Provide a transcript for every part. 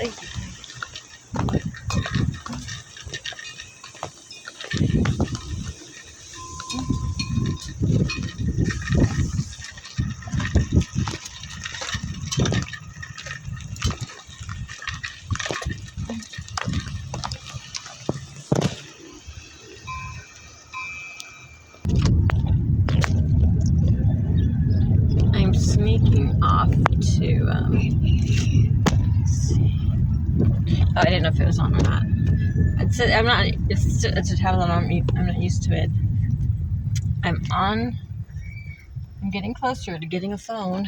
Ay. I'm sneaking off to see. Oh, I didn't know if it was on or not. I'm not. It's a tablet. I'm not used to it. I'm getting closer to getting a phone.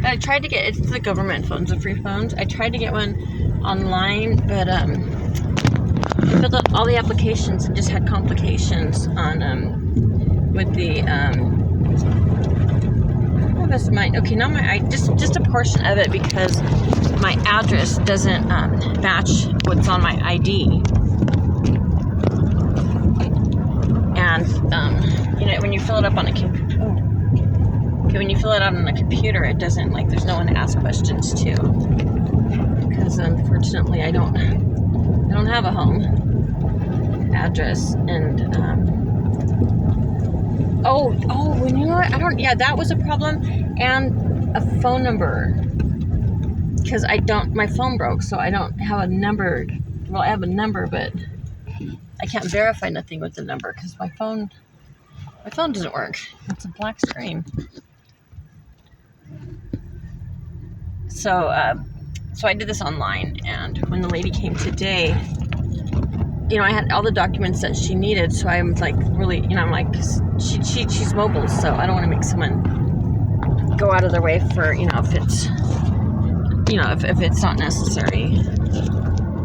I tried to get. It's the government phones, the free phones. I tried to get one online, but I filled out all the applications and just had complications on with the that's mine. Okay, not my. Just a portion of it because my address doesn't match what's on my ID. And when you fill it up on a computer, when you fill it out on a computer, it doesn't there's no one to ask questions to. Because unfortunately, I don't have a home address, and when you know what? that was a problem, and a phone number. Because my phone broke, so I don't have a number. Well, I have a number, but I can't verify nothing with the number because my phone doesn't work. It's a black screen. So I did this online, and when the lady came today, I had all the documents that she needed. So I'm really, she's mobile, so I don't want to make someone go out of their way for, if it's, if it's not necessary.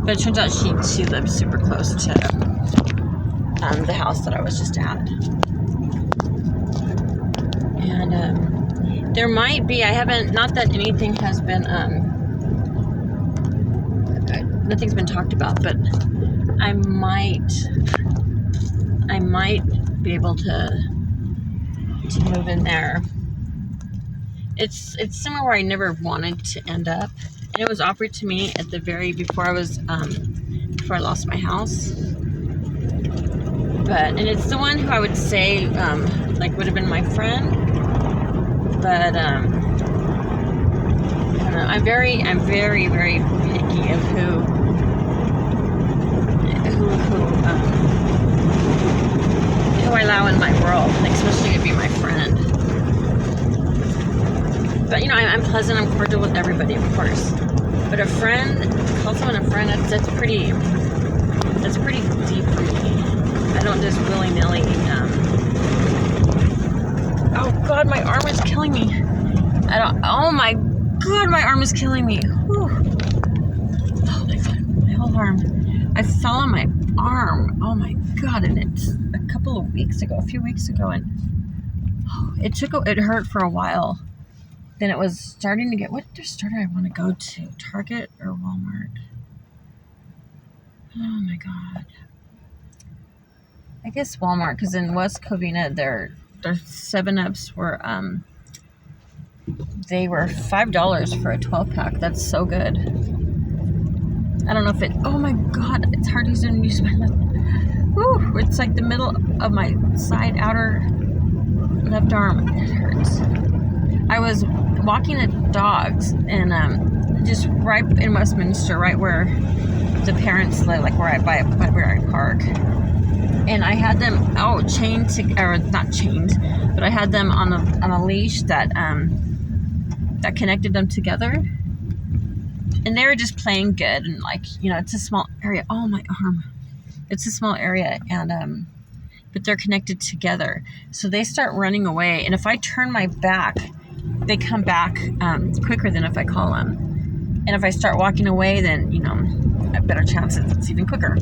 But it turns out she lives super close to the house that I was just at. And there might be, not that anything has been, nothing's been talked about, but I might be able to move in there. It's somewhere where I never wanted to end up, and it was offered to me at the before I lost my house. And it's the one who I would say would have been my friend, but I don't know. I'm very very picky of who I allow in my world, especially to be my friend. But I'm pleasant, I'm cordial with everybody, of course. But a friend, call someone a friend, that's pretty deep for me. I don't just willy-nilly. Oh God, my arm is killing me. Oh my God, my arm is killing me. Whew. Oh my God, my whole arm. I fell on my arm. Oh my God, and it's a few weeks ago, and it hurt for a while. Then it was starting to get, what store do I want to go to? Target or Walmart? Oh my God. I guess Walmart, because in West Covina, their 7-Ups were, they were $5 for a 12-pack. That's so good. I don't know if oh my God, it's hard to use my left. Woo, it's the middle of my outer left arm. It hurts. I was walking the dogs, and just right in Westminster, right where the parents live, where I where I park. And I had them chained or not chained, but I had them on a leash that connected them together. And they were just playing good, and it's a small area. Oh, my arm! It's a small area, and but they're connected together. So they start running away, and if I turn my back, they come back quicker than if I call them. And if I start walking away, then I have better chances. It's even quicker.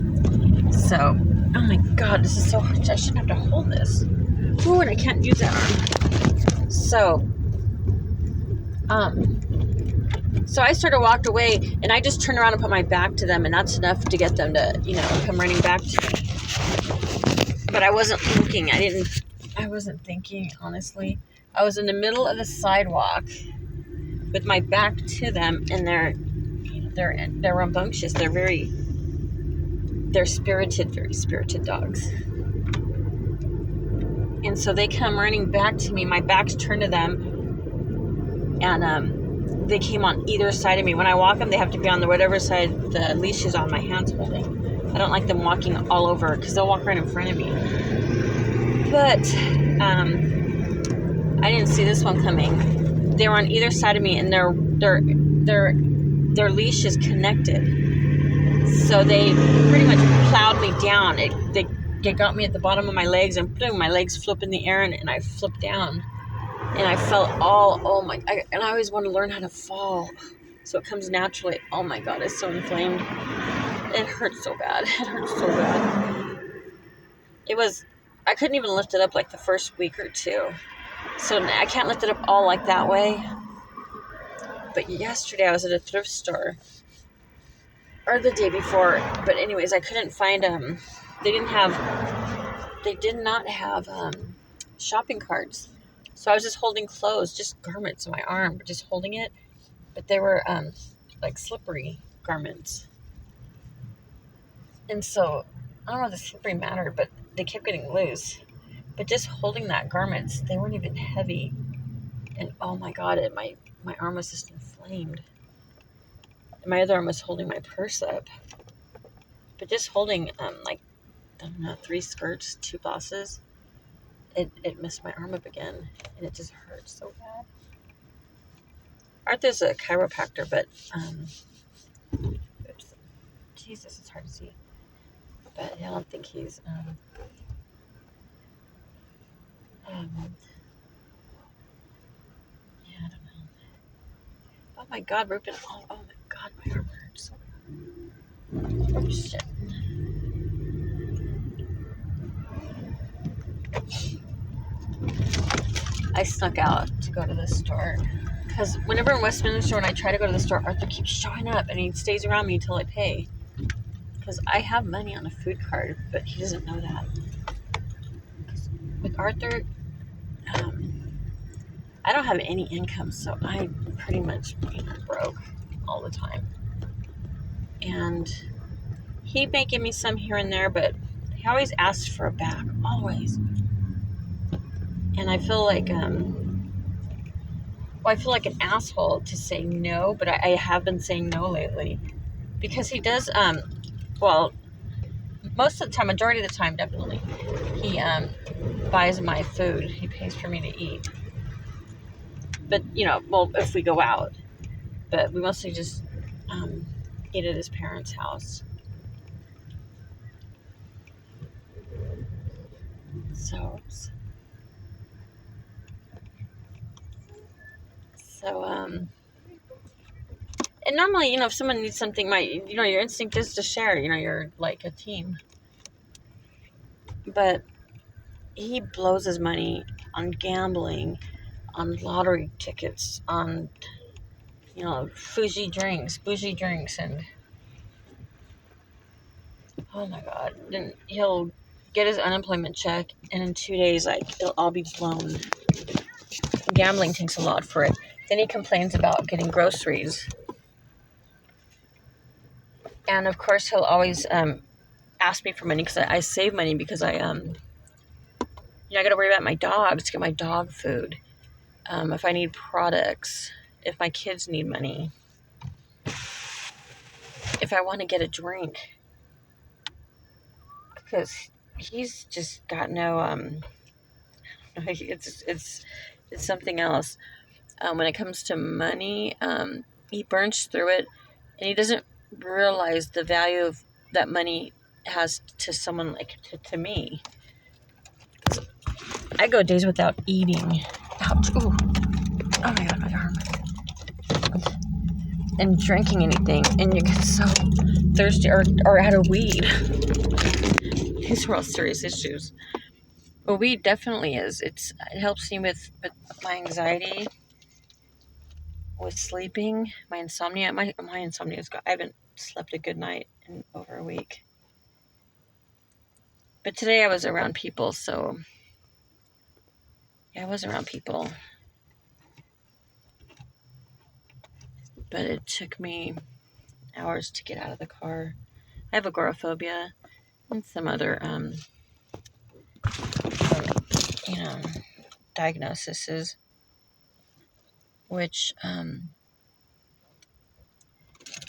So, oh my God, this is so hard. I shouldn't have to hold this. Ooh, and I can't use that arm. So I sort of walked away, and I just turned around and put my back to them, and that's enough to get them to, come running back to me. But I wasn't looking. I wasn't thinking, honestly. I was in the middle of the sidewalk with my back to them, and they're rambunctious. They're spirited, very spirited dogs. And so they come running back to me. My back's turned to them, and they came on either side of me. When I walk them, they have to be on the whatever side the leash is on my hands holding. I don't like them walking all over because they'll walk right in front of me. But I didn't see this one coming. They were on either side of me, and their leash is connected. So they pretty much plowed me down. They got me at the bottom of my legs, and boom, my legs flip in the air, and I flipped down. And I felt and I always want to learn how to fall. So it comes naturally. Oh my God, it's so inflamed. It hurts so bad. It hurts so bad. I couldn't even lift it up like the first week or two. So I can't lift it up all like that way. But yesterday I was at a thrift store, or the day before. But anyways, I couldn't find they did not have shopping carts. So I was just holding clothes, just garments on my arm, just holding it. But they were like slippery garments. And so I don't know if the slippery mattered, but they kept getting loose. But just holding that garments, they weren't even heavy. And oh my God, my arm was just inflamed. And my other arm was holding my purse up. But just holding like, I don't know, 3 skirts, 2 blouses, it messed my arm up again. And it just hurt so bad. Arthur's a chiropractor, but oops, Jesus, it's hard to see. But I don't think he's yeah, I don't know. Oh my God, Rupin. Oh my God, my arm hurts so bad. Oh shit. I snuck out to go to the store. Because whenever in Westminster, when I try to go to the store, Arthur keeps showing up and he stays around me until I pay. Because I have money on a food card, but he doesn't know that. With Arthur, I don't have any income, so I pretty much broke all the time. And he may give me some here and there, but he always asks for a back, always. And I feel like I feel like an asshole to say no, but I have been saying no lately because he does well, most of the time, majority of the time, definitely, he buys my food. He pays for me to eat. But well, if we go out, but we mostly just eat at his parents' house. So and normally, if someone needs something, your instinct is to share. You're like a team. But he blows his money on gambling, on lottery tickets, on bougie drinks, and oh my God, then he'll get his unemployment check, and in 2 days, like, it'll all be blown. Gambling takes a lot for it. Then he complains about getting groceries, and of course he'll always ask me for money because I save money because I got to worry about my dogs to get my dog food. If I need products, if my kids need money, if I want to get a drink, because he's just got no it's something else. When it comes to money, he burns through it, and he doesn't realize the value of that money has to someone like to me. I go days without eating. Ouch. Ooh. Oh my God, my arm. And drinking anything, and you get so thirsty, or out of weed. These are all serious issues. Well, weed definitely is. It helps me with my anxiety, with sleeping, my insomnia. My insomnia is gone. I haven't slept a good night in over a week. But today I was around people, so yeah, I was around people. but it took me hours to get out of the car. I have agoraphobia and some other, you know, diagnoses, which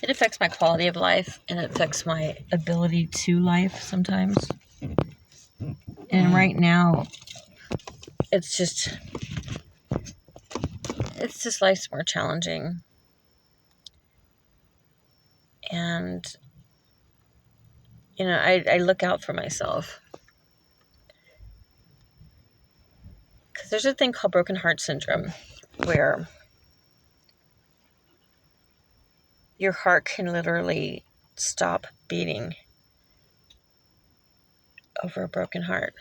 it affects my quality of life and it affects my ability to life sometimes. And right now, it's just life's more challenging. And, I look out for myself. Because there's a thing called broken heart syndrome where your heart can literally stop beating over a broken heart.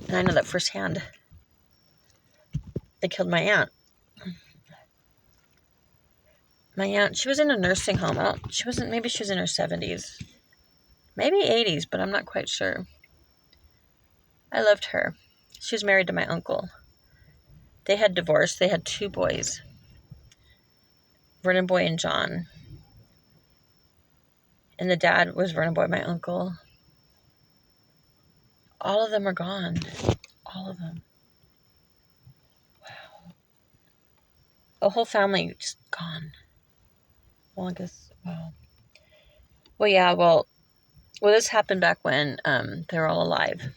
And I know that firsthand. They killed my aunt. My aunt, she was in a nursing home. Maybe she was in her 70s. Maybe 80s, but I'm not quite sure. I loved her. She was married to my uncle. They had divorced. They had 2 boys, Vernon Boy and John. And the dad was Vernon Boy, my uncle. All of them are gone. All of them. Wow. The whole family just gone. Well, I guess, wow. Well, yeah, this happened back when they were all alive.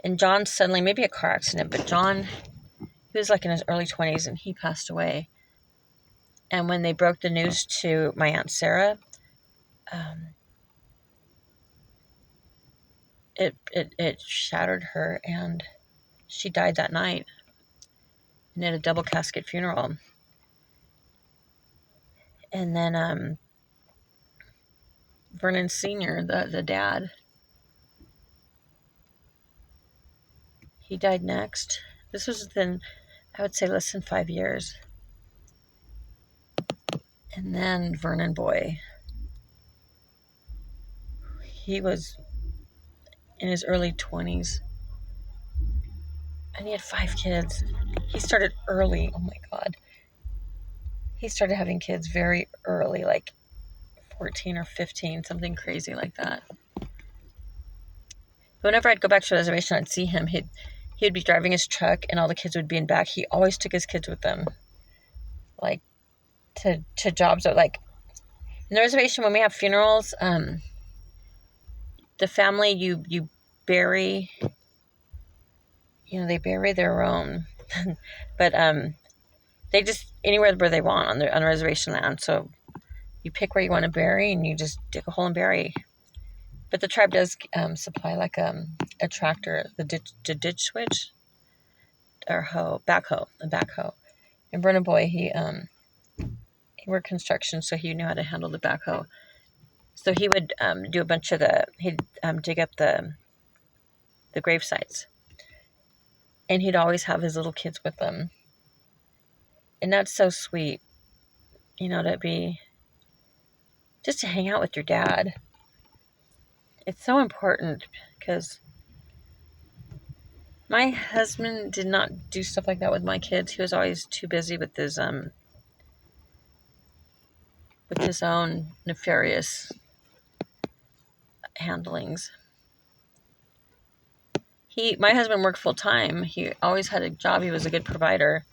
And John suddenly, maybe a car accident, but John, he was like in his early 20s and he passed away. And when they broke the news to my Aunt Sarah, it shattered her, and she died that night. And they had a double casket funeral. And then Vernon Sr., the dad, he died next. This was within, I would say, less than 5 years. And then Vernon Boy, he was in his early 20s. And he had 5 kids. He started early. Oh my God. He started having kids very early, like 14 or 15, something crazy like that. Whenever I'd go back to the reservation, I'd see him. He'd be driving his truck and all the kids would be in back. He always took his kids with them. Like to jobs that, like, in the reservation when we have funerals, the family you bury, they bury their own. But they just anywhere where they want on the reservation land. So you pick where you want to bury and you just dig a hole and bury. But the tribe does supply like a tractor, the ditch switch, or a backhoe. And Vernon Boy, he worked construction, so he knew how to handle the backhoe. So he would do a bunch of he'd dig up the grave sites. And he'd always have his little kids with him. And that's so sweet, to hang out with your dad. It's so important because my husband did not do stuff like that with my kids. He was always too busy with his own nefarious handlings. My husband worked full time. He always had a job. He was a good provider.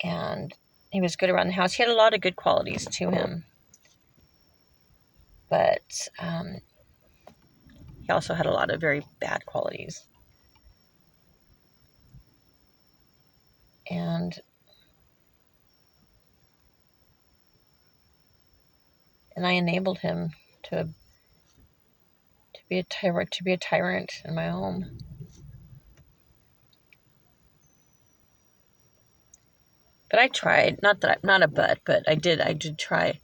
And he was good around the house. He had a lot of good qualities to him. But he also had a lot of very bad qualities. And I enabled him to be a tyrant in my home. But I tried, but I did try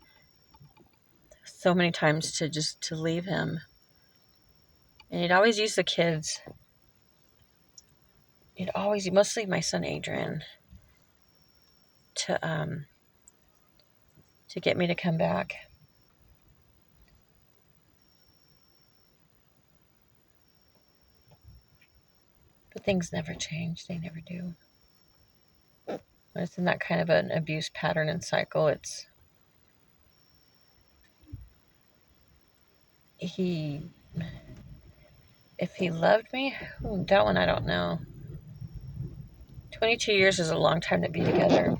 so many times to leave him. And he'd always use the kids. Mostly my son Adrian, to get me to come back. But things never change. They never do. when it's in that kind of an abuse pattern and cycle, if he loved me, that one I don't know. 22 years is a long time to be together.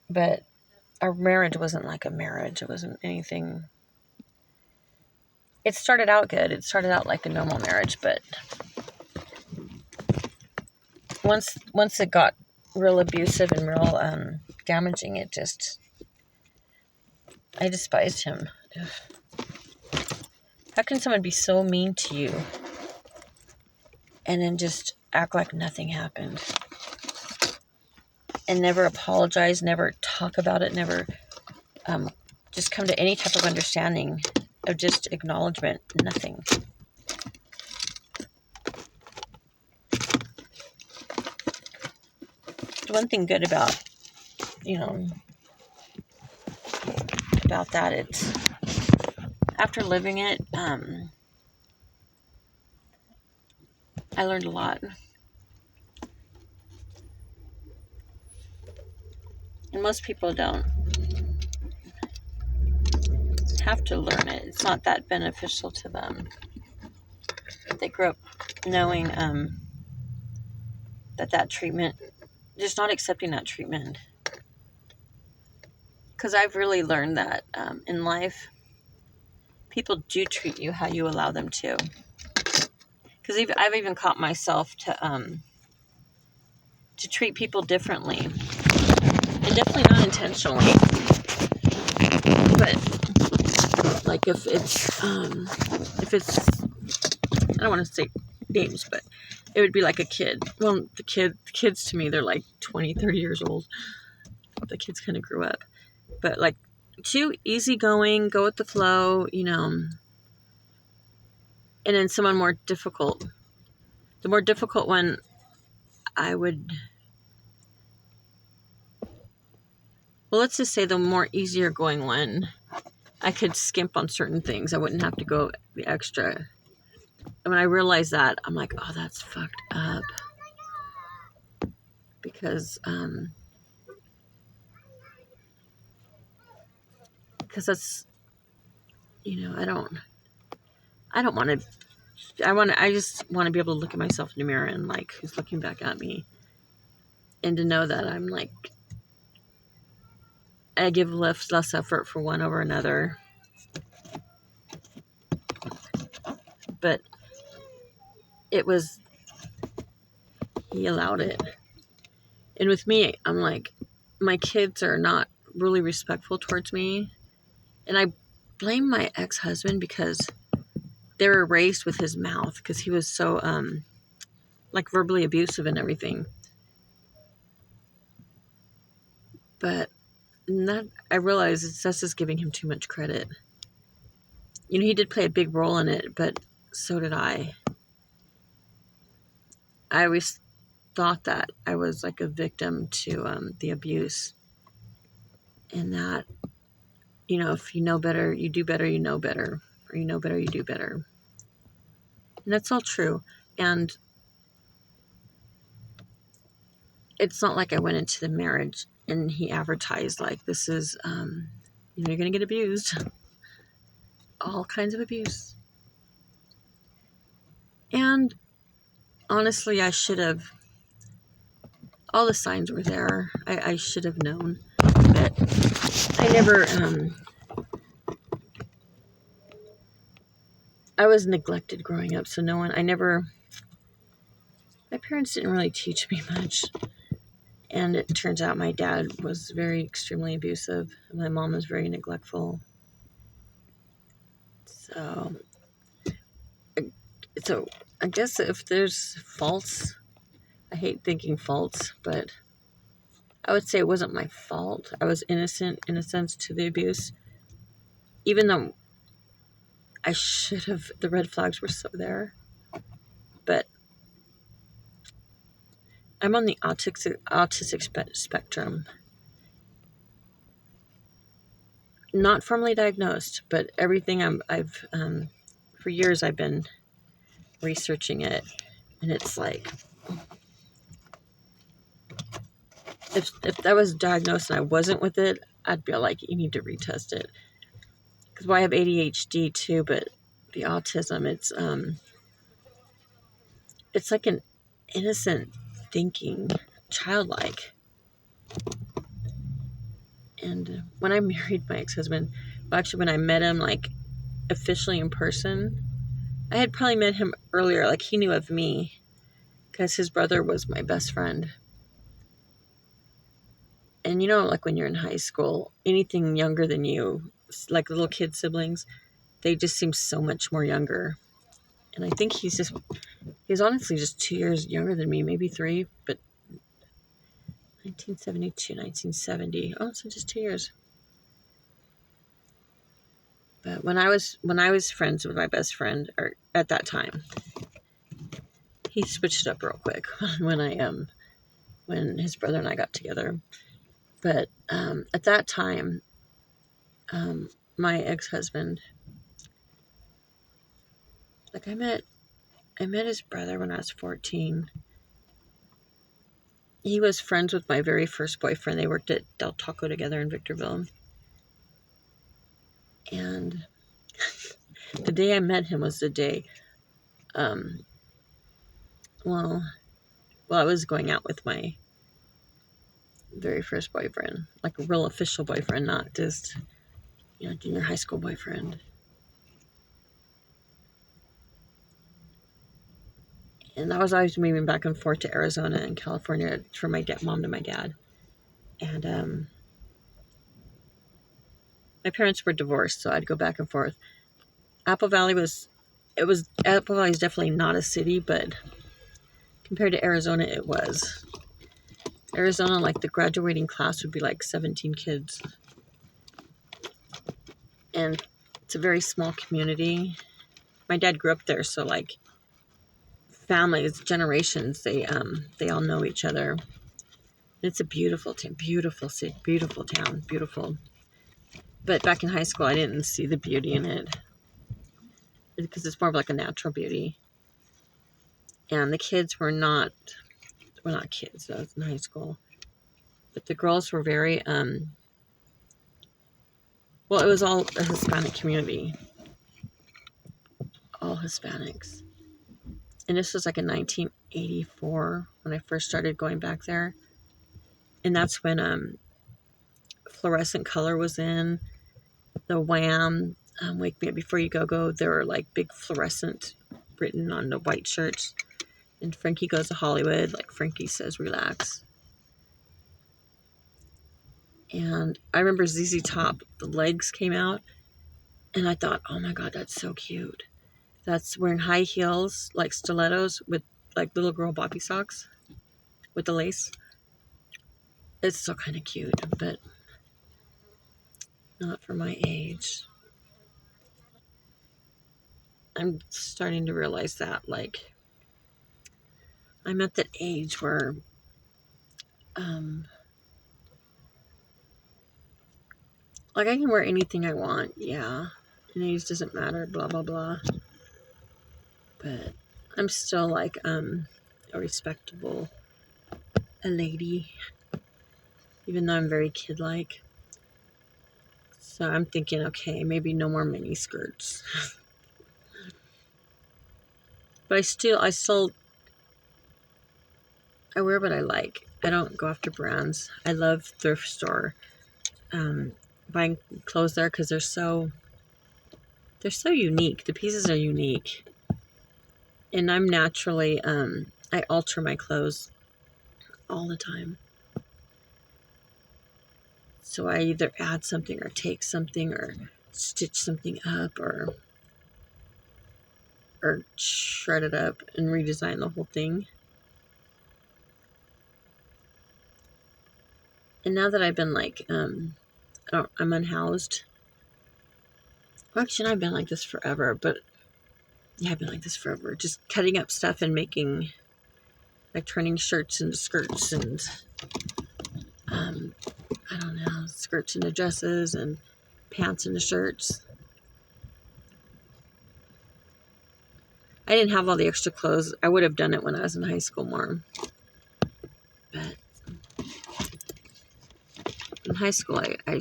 But our marriage wasn't like a marriage. It wasn't anything. It started out good. It started out like a normal marriage, but once it got real abusive and real damaging, I despised him. How can someone be so mean to you and then just act like nothing happened? And never apologize, never talk about it, never just come to any type of understanding of just acknowledgement, nothing. The one thing good about, about that, it's after living it, I learned a lot. And most people don't have to learn it. It's not that beneficial to them. They grew up knowing that treatment, just not accepting that treatment. Because I've really learned that in life, people do treat you how you allow them to. Because I've even caught myself to treat people differently, and definitely not intentionally. But like if it's I don't want to say names, but it would be like a kid. Well, the kids to me, they're like 20, 30 years old. The kids kind of grew up, but like too easygoing, go with the flow, and then someone more difficult. The more difficult one, let's just say the more easier going one, I could skimp on certain things. I wouldn't have to go the extra. And when I realized that, I'm like, oh, that's fucked up. Because that's, I don't want to, I just want to be able to look at myself in the mirror and like, who's looking back at me, and to know that I'm like, I give less effort for one over another. But he allowed it. And with me, I'm like, my kids are not really respectful towards me. And I blame my ex-husband because they were raised with his mouth, because he was so like verbally abusive and everything. But I realize that's just giving him too much credit. He did play a big role in it, but so did I. I always thought that I was like a victim to the abuse, and that, if you know better, you do better, you know better, or you know better, you do better. And that's all true. And it's not like I went into the marriage and he advertised like, this is, you're going to get abused. All kinds of abuse. And honestly, I should have, all the signs were there. I should have known. But I never, I was neglected growing up. So my parents didn't really teach me much. And it turns out my dad was very extremely abusive. My mom was very neglectful. So I guess if there's faults, I hate thinking faults, but I would say it wasn't my fault. I was innocent in a sense to the abuse. Even though I should have, the red flags were so there. But I'm on the autistic spectrum. Not formally diagnosed, but everything I've for years I've been researching it, and it's like if that was diagnosed and I wasn't with it, I'd be like, you need to retest it. Because I have ADHD too, but the autism, it's like an innocent thinking, childlike. And when I married my ex-husband, well, actually when I met him like officially in person, I had probably met him earlier, like he knew of me because his brother was my best friend. And you know, like when you're in high school, anything younger than you, like little kid siblings, they just seem so much more younger. And I think he's honestly just 2 years younger than me, maybe 3, but 1972, 1970. Oh, so just 2 years. But when I was friends with my best friend, or at that time, he switched it up real quick when his brother and I got together. But at that time, my ex-husband, like I met his brother when I was 14. He was friends with my very first boyfriend. They worked at Del Taco together in Victorville. And the day I met him was the day, um, well, I was going out with my very first boyfriend, like a real official boyfriend, not just, junior high school boyfriend. And I was always moving back and forth to Arizona and California from my mom to my dad. And my parents were divorced, so I'd go back and forth. Apple Valley Apple Valley is definitely not a city, but compared to Arizona, it was. Arizona, like the graduating class would be like 17 kids. And it's a very small community. My dad grew up there, so like families, generations, they all know each other. It's a beautiful town, beautiful city, beautiful town, beautiful. But back in high school, I didn't see the beauty in it because it's more of like a natural beauty. And the kids were not kids. I was in high school, but the girls were very well. It was all a Hispanic community, all Hispanics. And this was like in 1984 when I first started going back there. And that's when fluorescent color was in. The Wham, Wake Me Up Before You Go, there were like big fluorescent written on the white shirts. And Frankie Goes to Hollywood, like Frankie Says Relax. And I remember ZZ Top, the legs came out. And I thought, oh my God, that's so cute. That's wearing high heels, like stilettos with like little girl bobby socks with the lace. It's still kind of cute, but not for my age. I'm starting to realize that, like, I'm at that age where, like, I can wear anything I want, yeah. And age doesn't matter, blah, blah, blah. But I'm still, like, a respectable, a lady, even though I'm very kid-like. So I'm thinking, okay, maybe no more mini skirts. But I wear what I like. I don't go after brands. I love thrift store, buying clothes there because they're so unique. The pieces are unique. And I'm naturally, I alter my clothes all the time. So I either add something or take something or stitch something up or shred it up and redesign the whole thing. And now that I've been like, I'm unhoused. Well, actually, I've been like this forever, but yeah, I've been like this forever. Just cutting up stuff and making, like turning shirts into skirts and, I don't know, skirts into dresses and pants into shirts. I didn't have all the extra clothes. I would have done it when I was in high school more. But high school, I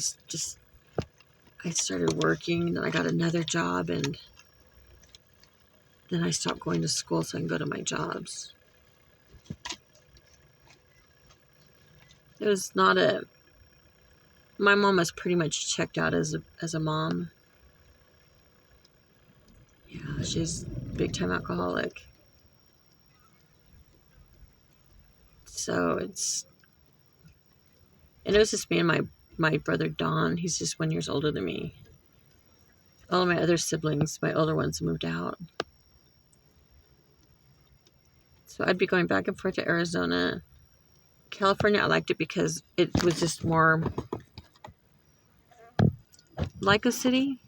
started working, and then I got another job, and then I stopped going to school so I can go to my jobs. It was not a... My mom was pretty much checked out as a mom. Yeah, she's a big-time alcoholic. So and it was just me and my brother Don. He's just 1 year older than me. All of my other siblings, my older ones, moved out. So I'd be going back and forth to Arizona. California, I liked it because it was just more like a city,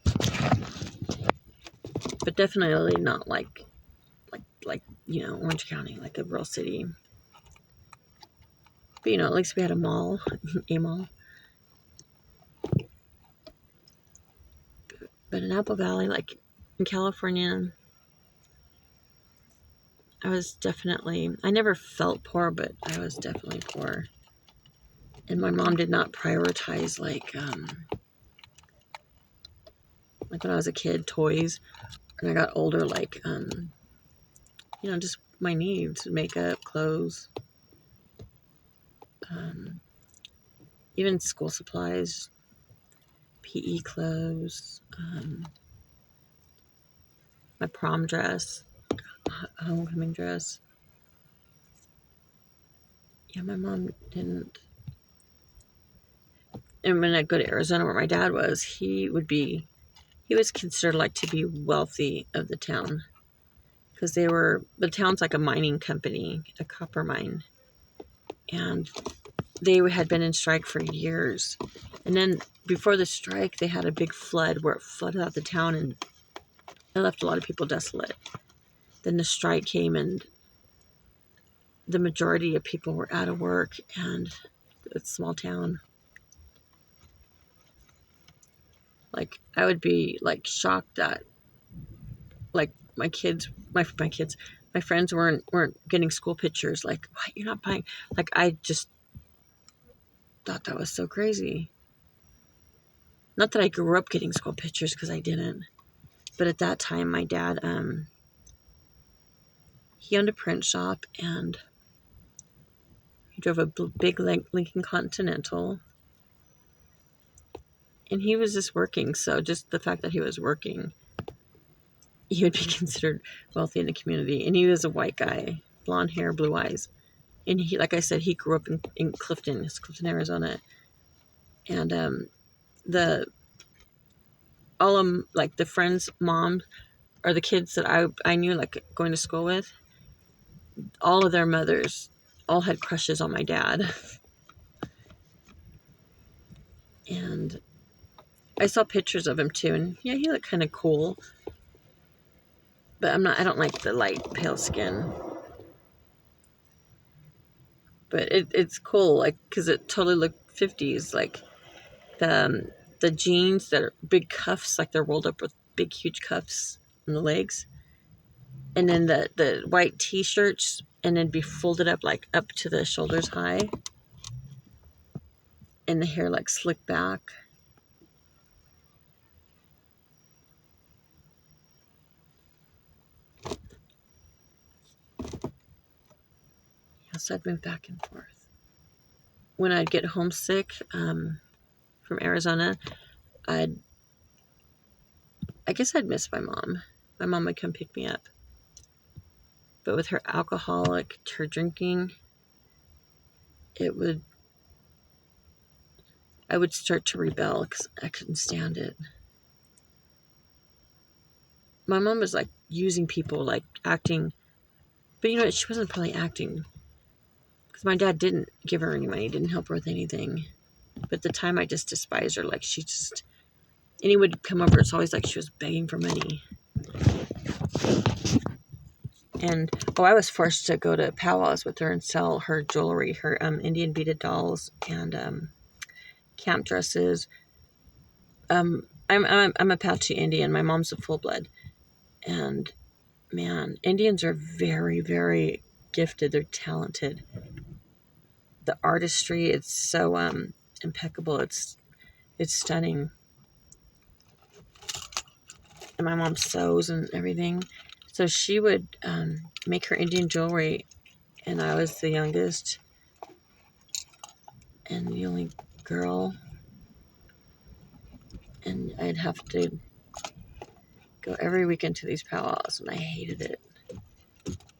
but definitely not like Orange County, like a real city. But at least we had a mall, a mall. But in Apple Valley, like in California, I never felt poor, but I was definitely poor. And my mom did not prioritize like when I was a kid, toys. And I got older, like just my needs, makeup, clothes, even school supplies, PE clothes, my prom dress, homecoming dress. Yeah, my mom didn't. And when I go to Arizona, where my dad was, he was considered like to be wealthy of the town, because the town's like a mining company, a copper mine, and they had been in strike for years. And then before the strike, they had a big flood where it flooded out the town, and it left a lot of people desolate. Then the strike came, and the majority of people were out of work, and it's a small town. Like, I would be like shocked that like my friends weren't getting school pictures. Like, what, you're not buying? Like, I just thought that was so crazy. Not that I grew up getting school pictures, because I didn't. But at that time, my dad, he owned a print shop, and he drove a big Lincoln Continental, and he was just working. So just the fact that he was working, he would be considered wealthy in the community. And he was a white guy, blonde hair, blue eyes. And he, like I said, he grew up in Clifton, Arizona. And like the friends' moms, or the kids that I knew, like going to school with, all of their mothers all had crushes on my dad. And I saw pictures of him too, and yeah, he looked kind of cool. But I don't like the light pale skin. But it's cool, like, because it totally looked 50s, like the jeans that are big cuffs, like they're rolled up with big huge cuffs on the legs, and then the white t-shirts, and then be folded up like up to the shoulders high, and the hair like slicked back. Yeah, so I'd move back and forth. When I'd get homesick from Arizona, I guess I'd miss my mom. My mom would come pick me up. But with her her drinking, I would start to rebel because I couldn't stand it. My mom was like using people, like acting, but she wasn't probably acting, because my dad didn't give her any money, didn't help her with anything. But at the time, I just despised her. Like, and he would come over, it's always like she was begging for money. And I was forced to go to powwows with her and sell her jewelry, her Indian beaded dolls, and camp dresses. I'm Apache Indian. My mom's a full blood, and man, Indians are very, very gifted. They're talented. The artistry, it's impeccable. It's stunning. And my mom sews and everything. So she would make her Indian jewelry, and I was the youngest and the only girl. And I'd have to go every weekend to these powwows, and I hated it.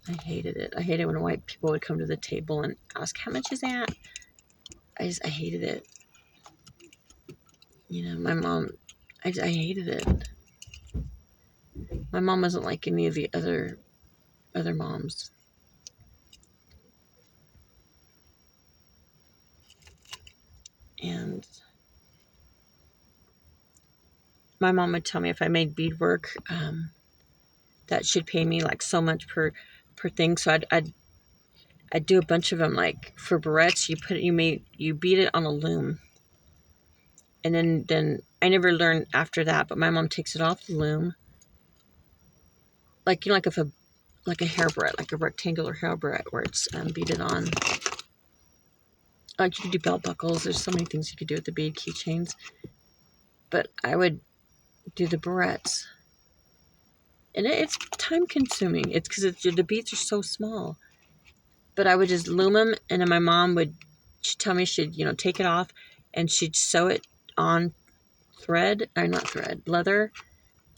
I hated it. I hated when white people would come to the table and ask, how much is that? I hated it. You know, my mom, I hated it. My mom wasn't like any of the other moms. And my mom would tell me if I made beadwork, that she'd pay me like so much per thing. So I'd do a bunch of them. Like for barrettes, you beat it on a loom, and then I never learned after that. But my mom takes it off the loom, like like if like a hair barrette, like a rectangular hair barrette where it's beaded on. Like you could do belt buckles. There's so many things you could do with the bead keychains. But I would do the barrettes, and it's time consuming. It's because the beads are so small. But I would just loom them, and then my mom she'd tell me she'd take it off, and she'd sew it on leather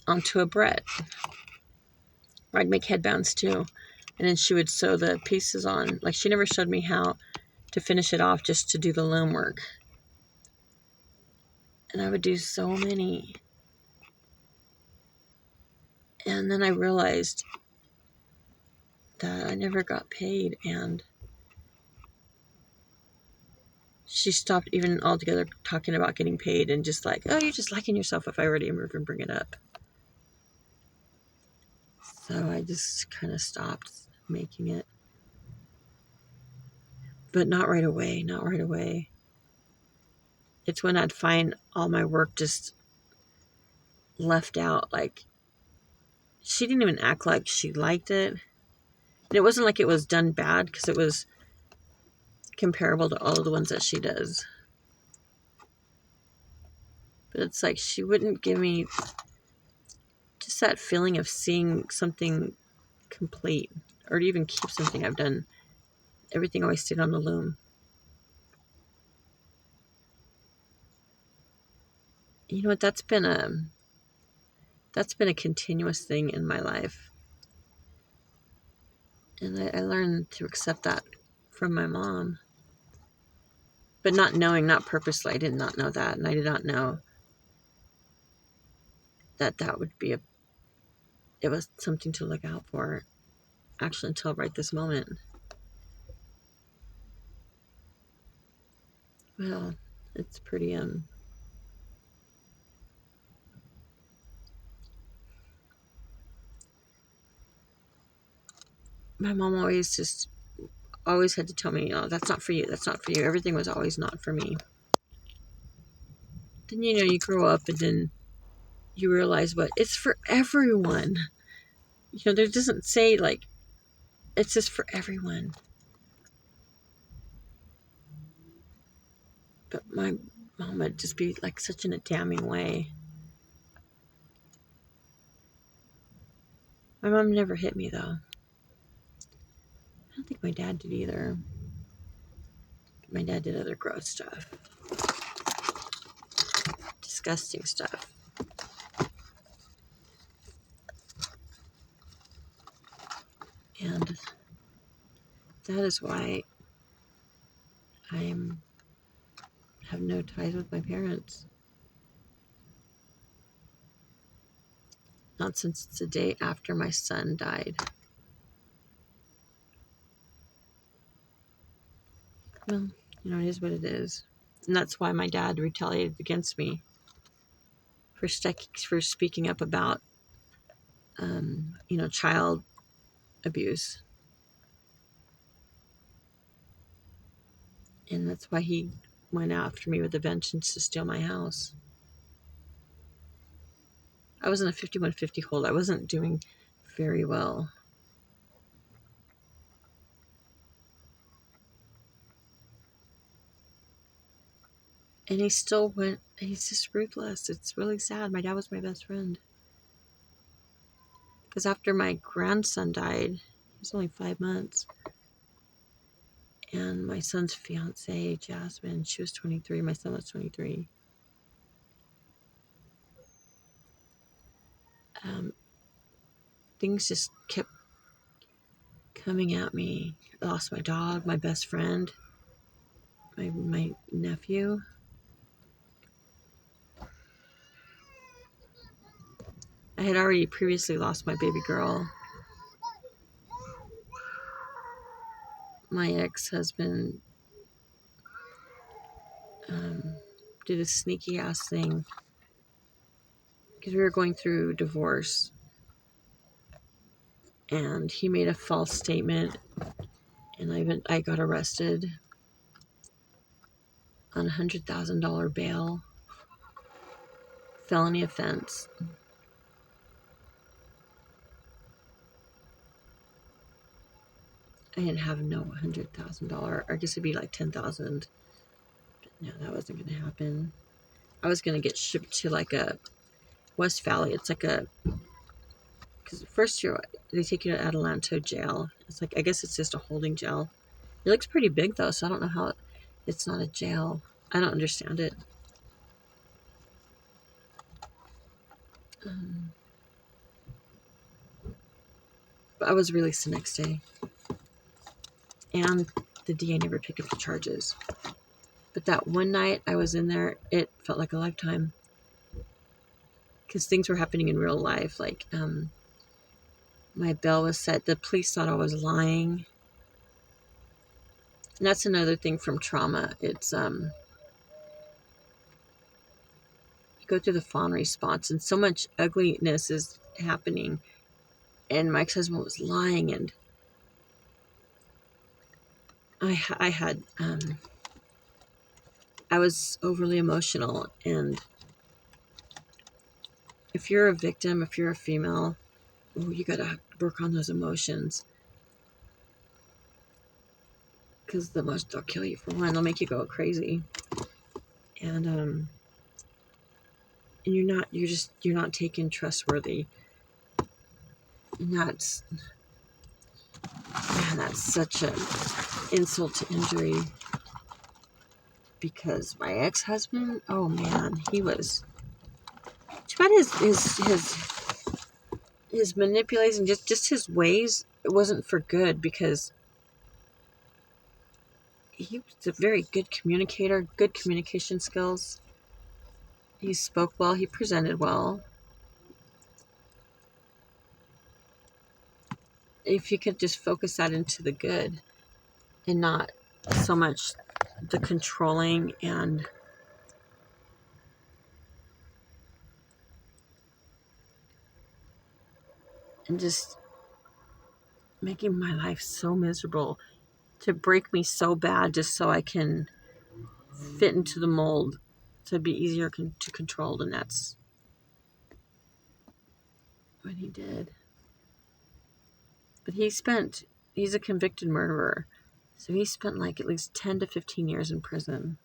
onto a barrette. I'd make headbands too, and then she would sew the pieces on. Like she never showed me how to finish it off, just to do the loom work. And I would do so many. And then I realized that I never got paid, and she stopped even altogether talking about getting paid, and just like, oh, you're just liking yourself if I were to even bring it up. So I just kind of stopped making it. But not right away, not right away. It's when I'd find all my work just left out. Like, she didn't even act like she liked it. And it wasn't like it was done bad, because it was comparable to all of the ones that she does. But it's like she wouldn't give me just that feeling of seeing something complete, or to even keep something I've done. Everything always stayed on the loom. You know what? That's been a continuous thing in my life. And I learned to accept that from my mom. But not knowing, not purposely. I did not know that. And I did not know that would be it was something to look out for, actually, until right this moment. Well, it's pretty, my mom always had to tell me, oh, that's not for you, that's not for you. Everything was always not for me. Then, you grow up, and then you realize, what, it's for everyone. There doesn't say, like, it's just for everyone. But my mom would just be like such in a damning way. My mom never hit me, though. I don't think my dad did either. My dad did other gross stuff. Disgusting stuff. And that is why I have no ties with my parents. Not since the day after my son died. Well, it is what it is. And that's why my dad retaliated against me for speaking up about, child abuse. And that's why he went after me with a vengeance to steal my house. I was in a 5150 hold. I wasn't doing very well. And he still went, he's just ruthless. It's really sad. My dad was my best friend. Because after my grandson died, he was only 5 months. And my son's fiance, Jasmine, she was 23. My son was 23. Things just kept coming at me. I lost my dog, my best friend, my nephew. I had already previously lost my baby girl. My ex-husband did a sneaky ass thing because we were going through divorce, and he made a false statement, and I got arrested on a $100,000 bail, felony offense. I didn't have no $100,000. I guess it'd be like 10,000. But no, that wasn't going to happen. I was going to get shipped to like a West Valley. It's like a, because first year they take you to Adelanto jail. It's like, I guess it's just a holding jail. It looks pretty big though, so I don't know how it's not a jail. I don't understand it. But I was released the next day, and the DA never picked up the charges. But that one night I was in there, it felt like a lifetime, because things were happening in real life. Like my bail was set. The police thought I was lying. And that's another thing from trauma. It's you go through the fawn response, and so much ugliness is happening. And my ex-husband was lying, and I was overly emotional. And if you're a victim, if you're a female, you gotta work on those emotions, because the emotions will kill you. For one, they'll make you go crazy, and you're not taken trustworthy. And that's such an insult to injury. Because my ex-husband, oh man, he was too bad. His manipulation, just his ways, it wasn't for good, because he was a very good communicator, good communication skills. He spoke well, he presented well. If you could just focus that into the good and not so much the controlling and just making my life so miserable, to break me so bad just so I can fit into the mold, to be easier to control. And that's what he did. But he's a convicted murderer, so he spent like at least 10 to 15 years in prison.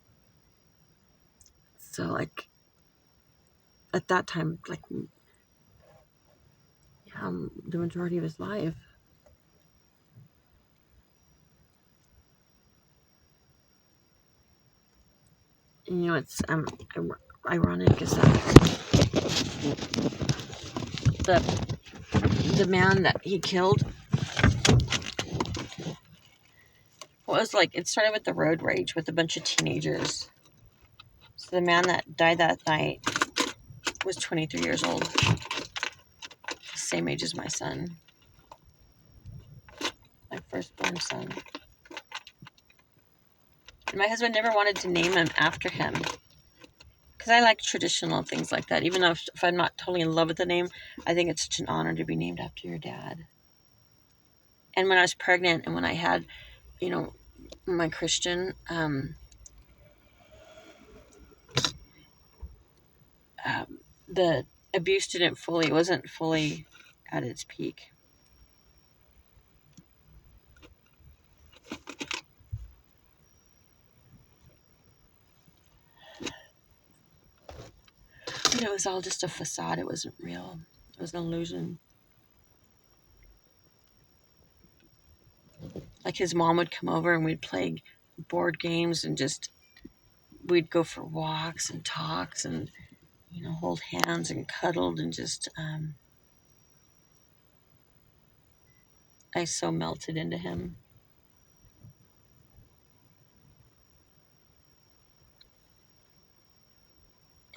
So like at that time, like the majority of his life. And you know, it's ironic is that the man that he killed was like, it started with the road rage with a bunch of teenagers. So the man that died that night was 23 years old, the same age as my son, my firstborn son. And my husband never wanted to name him after him, because I like traditional things like that. Even though if I'm not totally in love with the name, I think it's such an honor to be named after your dad. And when I was pregnant, and when I had, you know, my Christian, the abuse wasn't fully at its peak. it was all just a facade. It wasn't real. It was an illusion. Like his mom would come over and we'd play board games and just we'd go for walks and talks and hold hands and cuddled and just I so melted into him.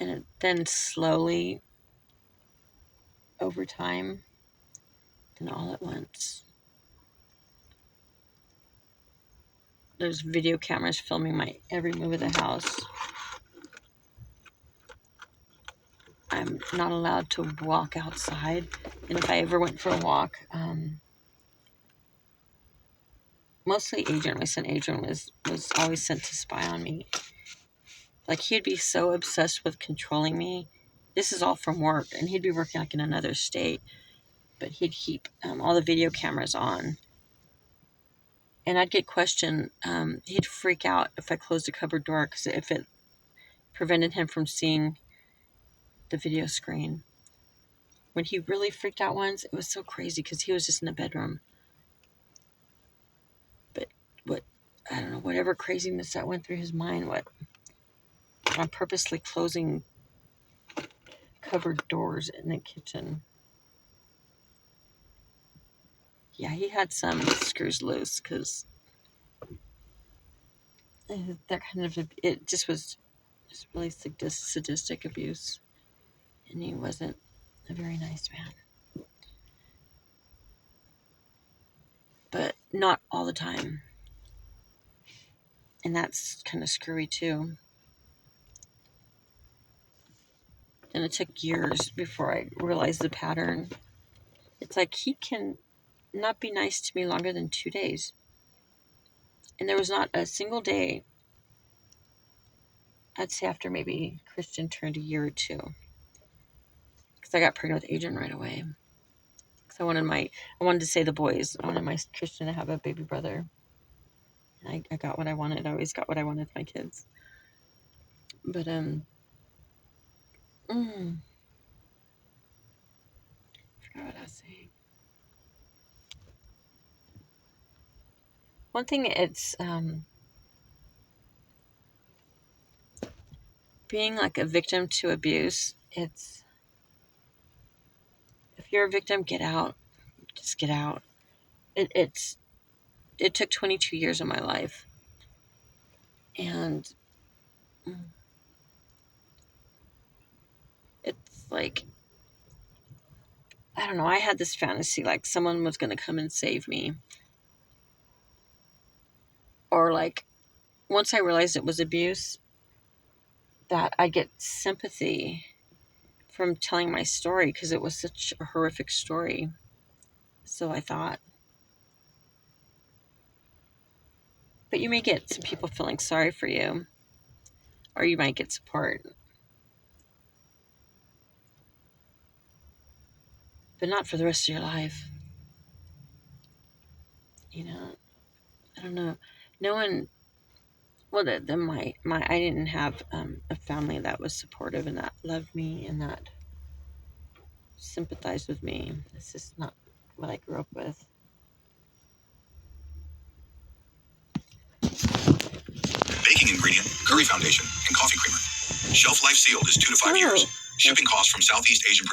And then slowly over time, then all at once, there's video cameras filming my every move of the house. I'm not allowed to walk outside, and if I ever went for a walk, mostly Adrian, my son Adrian, was always sent to spy on me. Like, he'd be so obsessed with controlling me. This is all from work, and he'd be working like in another state, but he'd keep all the video cameras on. And I'd get questioned. He'd freak out if I closed the cupboard door, because if it prevented him from seeing the video screen. When he really freaked out once, it was so crazy because he was just in the bedroom. But I don't know, whatever craziness that went through his mind, I'm purposely closing cupboard doors in the kitchen. Yeah, he had some screws loose because that kind of, it just was just really sadistic abuse. And he wasn't a very nice man. But not all the time. And that's kind of screwy too. And it took years before I realized the pattern. It's like he can not be nice to me longer than 2 days. And there was not a single day, I'd say after maybe Christian turned a year or two. Because I got pregnant with Adrian right away. Because I wanted to say the boys. I wanted my Christian to have a baby brother. And I got what I wanted. I always got what I wanted with my kids. But, I forgot what I was saying. One thing, it's being like a victim to abuse. It's, if you're a victim, get out. Just get out. It took 22 years of my life. And it's like, I don't know, I had this fantasy like someone was going to come and save me. Or like, once I realized it was abuse, that I get sympathy from telling my story because it was such a horrific story. So I thought. But you may get some people feeling sorry for you, or you might get support. But not for the rest of your life. I don't know. No one, well, I didn't have a family that was supportive and that loved me and that sympathized with me. It's just not what I grew up with. Baking ingredient, curry foundation, and coffee creamer. Shelf life sealed is 2 to 5 years. Shipping costs from Southeast Asian